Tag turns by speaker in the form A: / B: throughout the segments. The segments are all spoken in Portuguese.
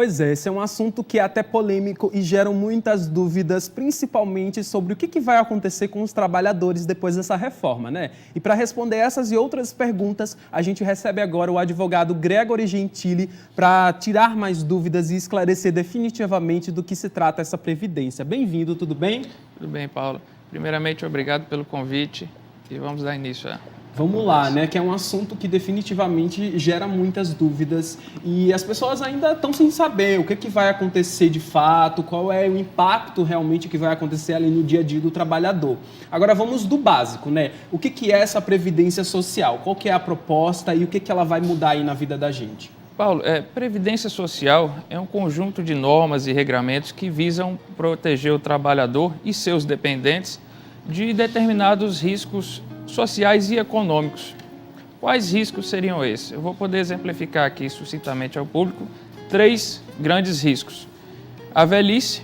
A: Pois é, esse é um assunto que é até polêmico e gera muitas dúvidas, principalmente sobre o que vai acontecer com os trabalhadores depois dessa reforma, né? E para responder essas e outras perguntas, a gente recebe agora o advogado Gregory Gentili para tirar mais dúvidas e esclarecer definitivamente do que se trata essa previdência. Bem-vindo, tudo bem?
B: Tudo bem, Paulo. Primeiramente, obrigado pelo convite e vamos dar início a...
A: Vamos lá, né? Que é um assunto que definitivamente gera muitas dúvidas e as pessoas ainda estão sem saber o que vai acontecer de fato, qual é o impacto realmente que vai acontecer ali no dia a dia do trabalhador. Agora vamos do básico, né? O que é essa previdência social? Qual que é a proposta e o que ela vai mudar aí na vida da gente?
B: Paulo, previdência social é um conjunto de normas e regramentos que visam proteger o trabalhador e seus dependentes de determinados riscos sociais e econômicos. Quais riscos seriam esses? Eu vou poder exemplificar aqui sucintamente ao público 3 grandes riscos: a velhice,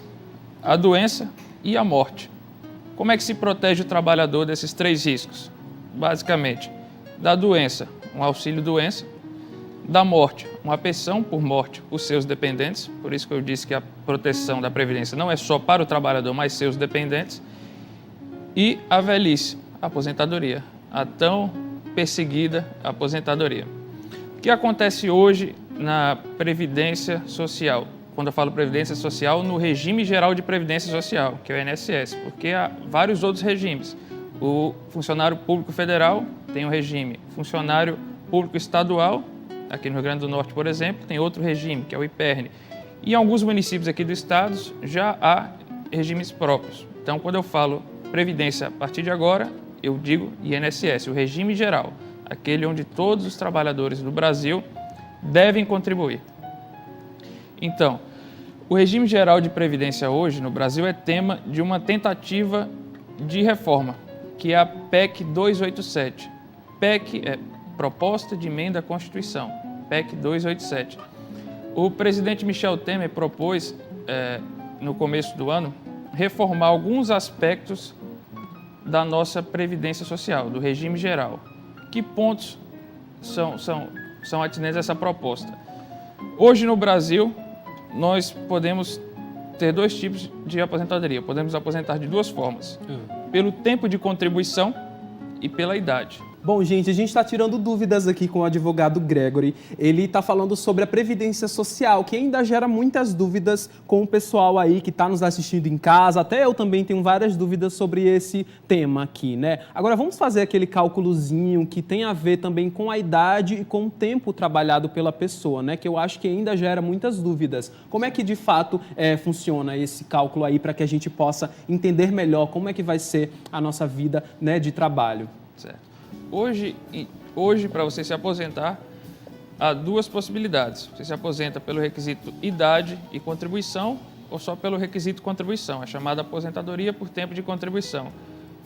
B: a doença e a morte. Como é que se protege o trabalhador desses 3 riscos? Basicamente, da doença, um auxílio-doença; da morte, uma pensão por morte por seus dependentes, por isso que eu disse que a proteção da Previdência não é só para o trabalhador, mas seus dependentes; e a velhice, a aposentadoria, a tão perseguida aposentadoria. O que acontece hoje na Previdência Social? Quando eu falo Previdência Social, no regime geral de Previdência Social, que é o INSS, porque há vários outros regimes. O funcionário público federal tem um regime, funcionário público estadual, aqui no Rio Grande do Norte, por exemplo, tem outro regime, que é o IPERN. E em alguns municípios aqui do estado já há regimes próprios. Então, quando eu falo Previdência a partir de agora, eu digo INSS, o regime geral, aquele onde todos os trabalhadores do Brasil devem contribuir. Então, o regime geral de previdência hoje no Brasil é tema de uma tentativa de reforma, que é a PEC 287. PEC é Proposta de Emenda à Constituição, PEC 287. O presidente Michel Temer propôs, no começo do ano, reformar alguns aspectos da nossa Previdência Social, do regime geral. Que pontos são atinentes a essa proposta? Hoje no Brasil, nós podemos ter 2 tipos de aposentadoria. Podemos aposentar de 2 formas: pelo tempo de contribuição e pela idade.
A: Bom, gente, a gente está tirando dúvidas aqui com o advogado Gregory. Ele está falando sobre a Previdência Social, que ainda gera muitas dúvidas com o pessoal aí que está nos assistindo em casa. Até eu também tenho várias dúvidas sobre esse tema aqui, né? Agora, vamos fazer aquele cálculozinho que tem a ver também com a idade e com o tempo trabalhado pela pessoa, né? Que eu acho que ainda gera muitas dúvidas. Como é que, de fato, funciona esse cálculo aí para que a gente possa entender melhor como é que vai ser a nossa vida, né, de trabalho?
B: Certo. Hoje para você se aposentar, há 2 possibilidades. Você se aposenta pelo requisito idade e contribuição ou só pelo requisito contribuição, é chamada aposentadoria por tempo de contribuição.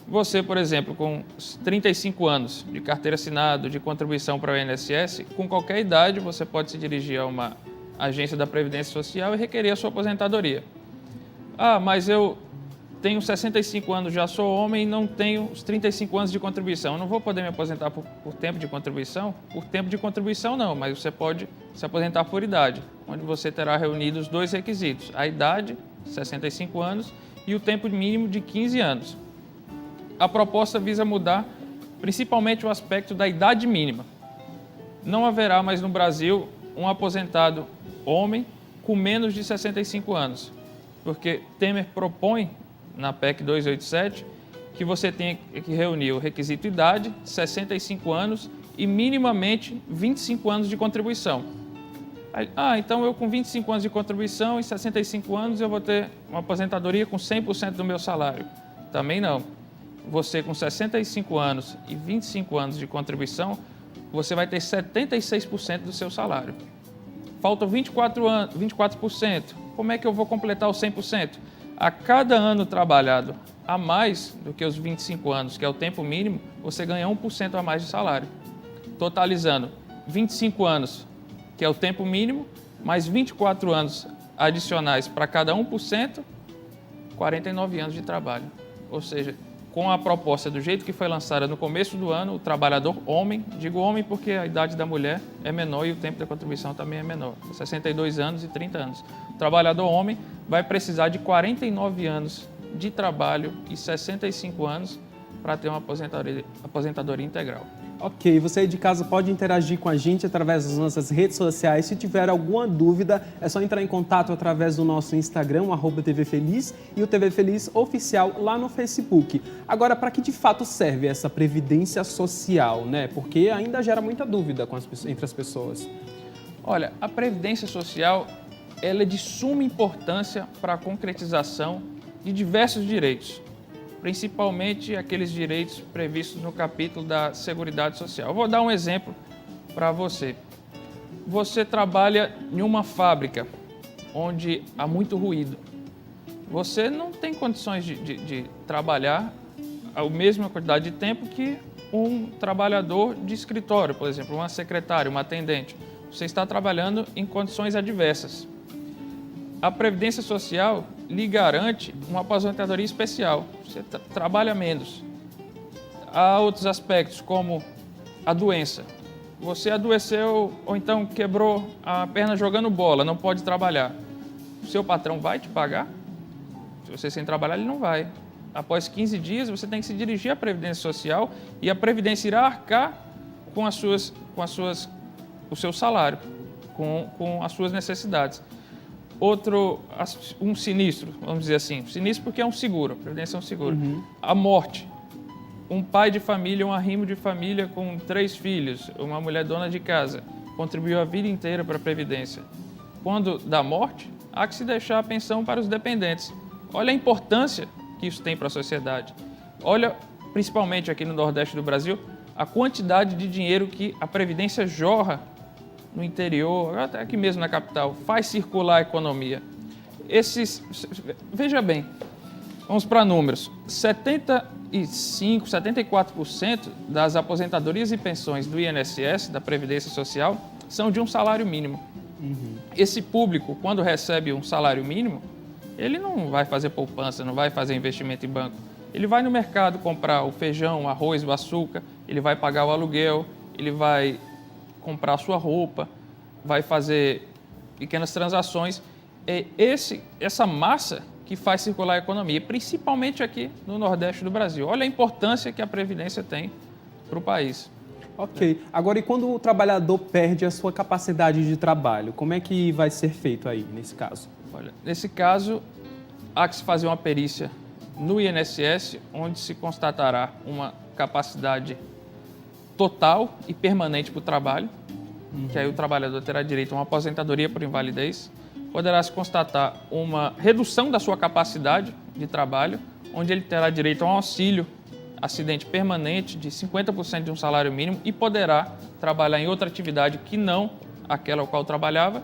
B: Você, por exemplo, com 35 anos de carteira assinada, de contribuição para o INSS, com qualquer idade você pode se dirigir a uma agência da Previdência Social e requerer a sua aposentadoria. Ah, mas eu tenho 65 anos, já sou homem e não tenho os 35 anos de contribuição. Eu não vou poder me aposentar por tempo de contribuição? Por tempo de contribuição não, mas você pode se aposentar por idade, onde você terá reunidos 2 requisitos: a idade, 65 anos, e o tempo mínimo de 15 anos. A proposta visa mudar principalmente o aspecto da idade mínima. Não haverá mais no Brasil um aposentado homem com menos de 65 anos, porque Temer propõe na PEC 287, que você tenha que reunir o requisito idade, 65 anos e minimamente 25 anos de contribuição. Então eu com 25 anos de contribuição e 65 anos eu vou ter uma aposentadoria com 100% do meu salário. Também não. Você com 65 anos e 25 anos de contribuição, você vai ter 76% do seu salário. Faltam 24%. Como é que eu vou completar os 100%? A cada ano trabalhado a mais do que os 25 anos, que é o tempo mínimo, você ganha 1% a mais de salário. Totalizando 25 anos, que é o tempo mínimo, mais 24 anos adicionais para cada 1%, 49 anos de trabalho. Ou seja, com a proposta do jeito que foi lançada no começo do ano, o trabalhador homem, digo homem porque a idade da mulher é menor e o tempo da contribuição também é menor, 62 anos e 30 anos. O trabalhador homem vai precisar de 49 anos de trabalho e 65 anos para ter uma aposentadoria integral.
A: Ok, você aí de casa pode interagir com a gente através das nossas redes sociais. Se tiver alguma dúvida, é só entrar em contato através do nosso Instagram, @tvfeliz, e o TV Feliz Oficial lá no Facebook. Agora, para que de fato serve essa previdência social, né? Porque ainda gera muita dúvida entre as pessoas.
B: Olha, a previdência social ela é de suma importância para a concretização de diversos direitos, principalmente aqueles direitos previstos no capítulo da Seguridade Social. Eu vou dar um exemplo para você. Você trabalha em uma fábrica onde há muito ruído. Você não tem condições de trabalhar a mesma quantidade de tempo que um trabalhador de escritório, por exemplo, uma secretária, uma atendente. Você está trabalhando em condições adversas. A Previdência Social lhe garante uma aposentadoria especial. Você trabalha menos. Há outros aspectos, como a doença. Você adoeceu ou então quebrou a perna jogando bola, não pode trabalhar. O seu patrão vai te pagar? Se você sem trabalhar, ele não vai. Após 15 dias, você tem que se dirigir à Previdência Social e a Previdência irá arcar com o seu salário, com as suas necessidades. Um sinistro, vamos dizer assim. Sinistro porque é um seguro, a Previdência é um seguro. A morte. Um pai de família, um arrimo de família com 3 filhos, uma mulher dona de casa, contribuiu a vida inteira para a Previdência. Quando dá morte, há que se deixar a pensão para os dependentes. Olha a importância que isso tem para a sociedade. Olha, principalmente aqui no Nordeste do Brasil, a quantidade de dinheiro que a Previdência jorra no interior, até aqui mesmo na capital, faz circular a economia. Veja bem, vamos para números. 74% das aposentadorias e pensões do INSS, da Previdência Social, são de um salário mínimo. Esse público, quando recebe um salário mínimo, ele não vai fazer poupança, não vai fazer investimento em banco. Ele vai no mercado comprar o feijão, o arroz, o açúcar, ele vai pagar o aluguel, ele vai comprar a sua roupa, vai fazer pequenas transações. É essa massa que faz circular a economia, principalmente aqui no Nordeste do Brasil. Olha a importância que a Previdência tem para o país.
A: Ok. Agora, e quando o trabalhador perde a sua capacidade de trabalho, como é que vai ser feito aí, nesse caso?
B: Olha, nesse caso, há que se fazer uma perícia no INSS, onde se constatará uma capacidade total e permanente para o trabalho, que aí o trabalhador terá direito a uma aposentadoria por invalidez. Poderá se constatar uma redução da sua capacidade de trabalho, onde ele terá direito a um auxílio acidente permanente de 50% de um salário mínimo e poderá trabalhar em outra atividade que não aquela ao qual trabalhava,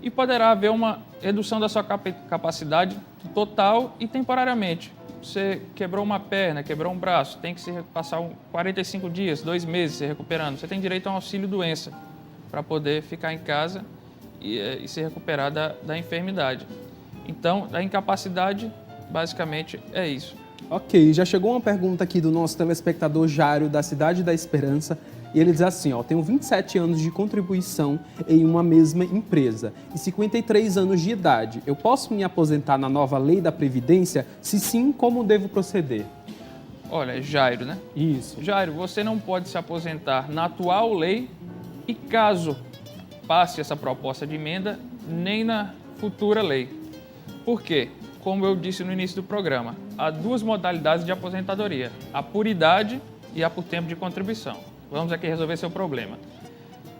B: e poderá haver uma redução da sua capacidade total e temporariamente. Você quebrou uma perna, quebrou um braço, tem que se passar 45 dias, 2 meses se recuperando. Você tem direito a um auxílio-doença para poder ficar em casa e se recuperar da enfermidade. Então, a incapacidade, basicamente, é isso.
A: Ok, já chegou uma pergunta aqui do nosso telespectador Jário, da Cidade da Esperança, e ele diz assim, tenho 27 anos de contribuição em uma mesma empresa e 53 anos de idade. Eu posso me aposentar na nova lei da Previdência? Se sim, como devo proceder?
B: Olha, Jairo, né?
A: Isso.
B: Jairo, você não pode se aposentar na atual lei e caso passe essa proposta de emenda, nem na futura lei. Por quê? Como eu disse no início do programa, há 2 modalidades de aposentadoria, a por idade e a por tempo de contribuição. Vamos aqui resolver seu problema.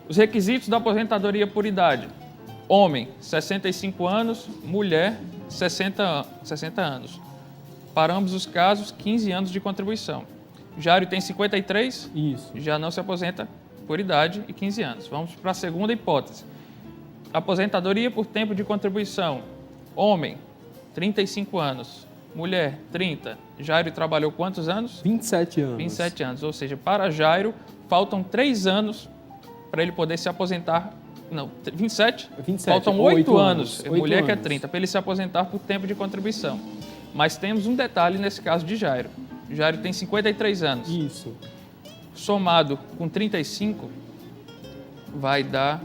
B: Os requisitos da aposentadoria por idade. Homem, 65 anos, mulher, 60 anos. Para ambos os casos, 15 anos de contribuição. Jário tem 53,
A: Isso.
B: Já não se aposenta por idade e 15 anos. Vamos para a segunda hipótese. Aposentadoria por tempo de contribuição. Homem, 35 anos. Mulher, 30. Jairo trabalhou quantos anos?
A: 27 anos.
B: 27 anos. Ou seja, para Jairo, faltam 3 anos para ele poder se aposentar. Não, 27?
A: 27.
B: Faltam 8 anos.
A: 8
B: Mulher
A: anos.
B: que é 30, para ele se aposentar por tempo de contribuição. Mas temos um detalhe nesse caso de Jairo. Jairo tem 53 anos.
A: Isso.
B: Somado com 35, vai dar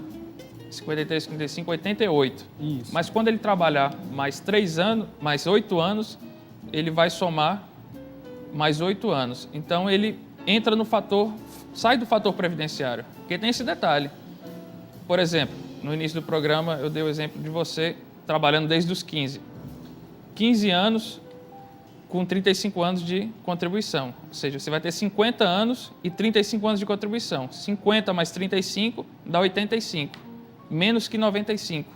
B: 53, 55, 88.
A: Isso.
B: Mas quando ele trabalhar mais 3 anos, mais 8 anos, ele vai somar mais 8 anos. Então ele entra no fator, sai do fator previdenciário, porque tem esse detalhe. Por exemplo, no início do programa eu dei o exemplo de você trabalhando desde os 15. 15 anos com 35 anos de contribuição. Ou seja, você vai ter 50 anos e 35 anos de contribuição. 50 mais 35 dá 85, menos que 95.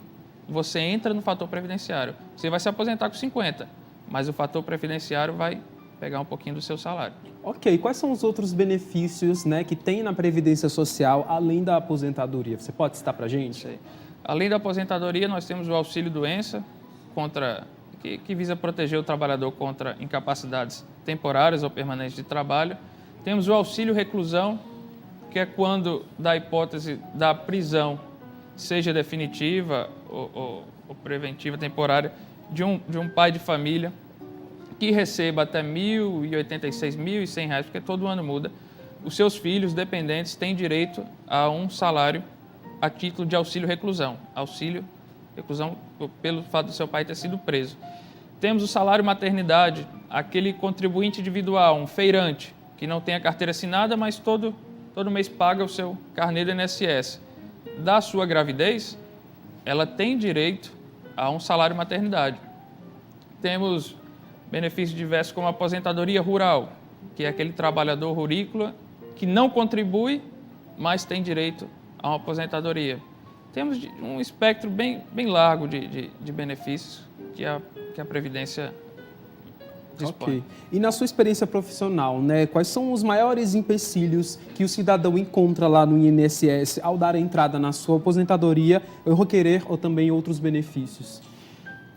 B: Você entra no fator previdenciário. Você vai se aposentar com 50, mas o fator previdenciário vai pegar um pouquinho do seu salário.
A: Ok, quais são os outros benefícios, né, que tem na Previdência Social, além da aposentadoria? Você pode citar para a gente?
B: Sei. Além da aposentadoria, nós temos o auxílio-doença, que visa proteger o trabalhador contra incapacidades temporárias ou permanentes de trabalho. Temos o auxílio-reclusão, que é quando, da hipótese da prisão, seja definitiva ou preventiva, temporária, de um pai de família, que receba até R$ 1.086, R$ 1.100, porque todo ano muda, os seus filhos dependentes têm direito a um salário a título de auxílio-reclusão. Auxílio-reclusão pelo fato do seu pai ter sido preso. Temos o salário-maternidade, aquele contribuinte individual, um feirante, que não tem a carteira assinada, mas todo mês paga o seu carnê do INSS. Da sua gravidez, ela tem direito a um salário-maternidade. Temos benefícios diversos como a aposentadoria rural, que é aquele trabalhador rurícola que não contribui, mas tem direito a uma aposentadoria. Temos um espectro bem largo de benefícios que a Previdência dispõe.
A: Ok. E na sua experiência profissional, né, quais são os maiores empecilhos que o cidadão encontra lá no INSS ao dar entrada na sua aposentadoria ou requerer ou também outros benefícios?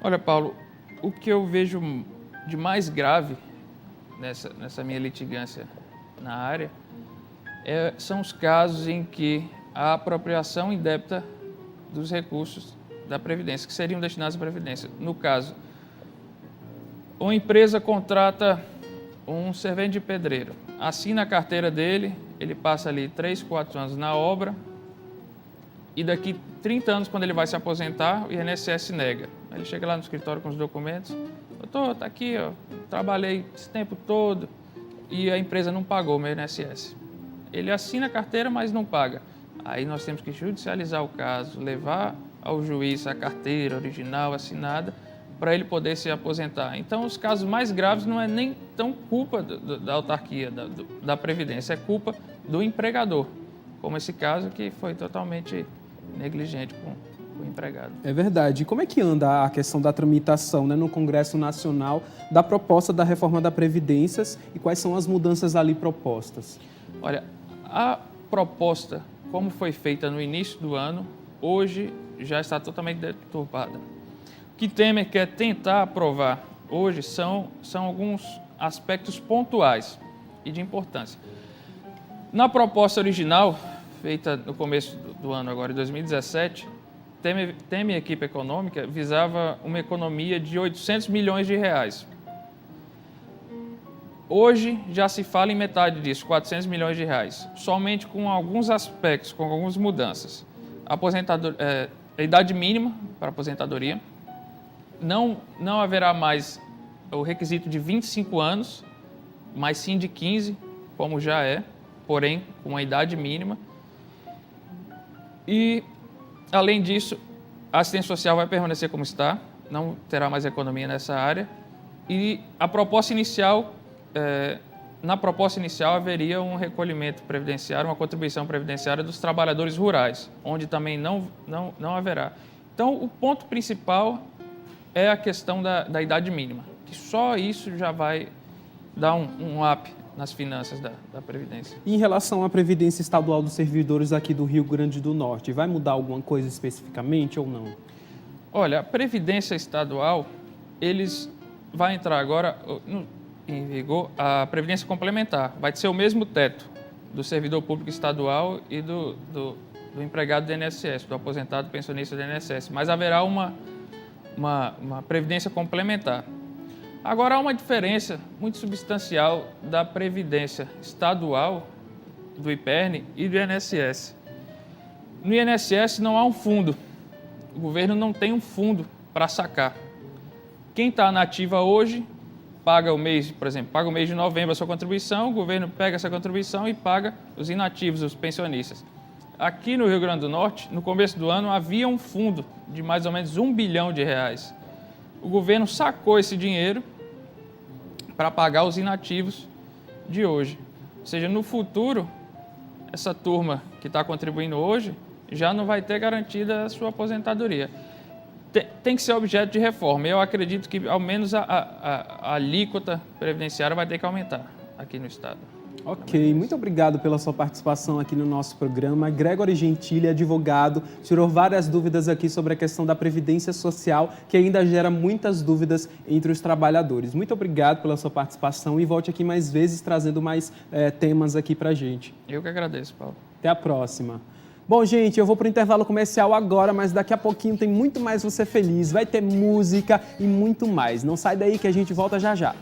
B: Olha, Paulo, o que eu vejo de mais grave nessa minha litigância na área são os casos em que a apropriação indébita dos recursos da Previdência, que seriam destinados à Previdência. No caso, uma empresa contrata um servente de pedreiro, assina a carteira dele, ele passa ali 3, 4 anos na obra e daqui 30 anos, quando ele vai se aposentar, o INSS nega. Ele chega lá no escritório com os documentos, doutor, está aqui, ó, trabalhei esse tempo todo e a empresa não pagou o meu INSS. Ele assina a carteira, mas não paga. Aí nós temos que judicializar o caso, levar ao juiz a carteira original assinada para ele poder se aposentar. Então, os casos mais graves não é nem tão culpa da autarquia, da Previdência, é culpa do empregador, como esse caso que foi totalmente negligente com o empregado.
A: É verdade. E como é que anda a questão da tramitação, né, no Congresso Nacional da proposta da reforma da Previdência e quais são as mudanças ali propostas?
B: Olha, a proposta, como foi feita no início do ano, hoje já está totalmente deturpada. O que Temer quer tentar aprovar hoje são alguns aspectos pontuais e de importância. Na proposta original, feita no começo do ano, agora em 2017, Temer e a equipe econômica visava uma economia de 800 milhões de reais. Hoje já se fala em metade disso, 400 milhões de reais, somente com alguns aspectos, com algumas mudanças. A idade mínima para aposentadoria, não haverá mais o requisito de 25 anos, mas sim de 15, como já é, porém com a idade mínima. E, além disso, a assistência social vai permanecer como está, não terá mais economia nessa área. E a proposta inicial, na proposta inicial haveria um recolhimento previdenciário, uma contribuição previdenciária dos trabalhadores rurais, onde também não haverá. Então, o ponto principal é a questão da idade mínima, que só isso já vai dar um up nas finanças da Previdência.
A: E em relação à Previdência Estadual dos servidores aqui do Rio Grande do Norte, vai mudar alguma coisa especificamente ou não?
B: Olha, a Previdência Estadual, vai entrar agora em vigor a Previdência Complementar. Vai ser o mesmo teto do servidor público estadual e do empregado do INSS, do aposentado pensionista do INSS, mas haverá uma Previdência Complementar. Agora, há uma diferença muito substancial da Previdência Estadual, do IPERN e do INSS. No INSS não há um fundo, o governo não tem um fundo para sacar. Quem está na ativa hoje paga o mês, por exemplo, paga o mês de novembro a sua contribuição, o governo pega essa contribuição e paga os inativos, os pensionistas. Aqui no Rio Grande do Norte, no começo do ano, havia um fundo de mais ou menos R$1 bilhão. O governo sacou esse dinheiro para pagar os inativos de hoje. Ou seja, no futuro, essa turma que está contribuindo hoje já não vai ter garantida a sua aposentadoria. Tem que ser objeto de reforma. Eu acredito que ao menos a alíquota previdenciária vai ter que aumentar aqui no estado.
A: Ok, muito obrigado pela sua participação aqui no nosso programa. Gregory Gentili, advogado, tirou várias dúvidas aqui sobre a questão da Previdência Social, que ainda gera muitas dúvidas entre os trabalhadores. Muito obrigado pela sua participação e volte aqui mais vezes trazendo mais temas aqui pra gente.
B: Eu que agradeço, Paulo.
A: Até a próxima. Bom, gente, eu vou para o intervalo comercial agora, mas daqui a pouquinho tem muito mais Você Feliz, vai ter música e muito mais. Não sai daí que a gente volta já já.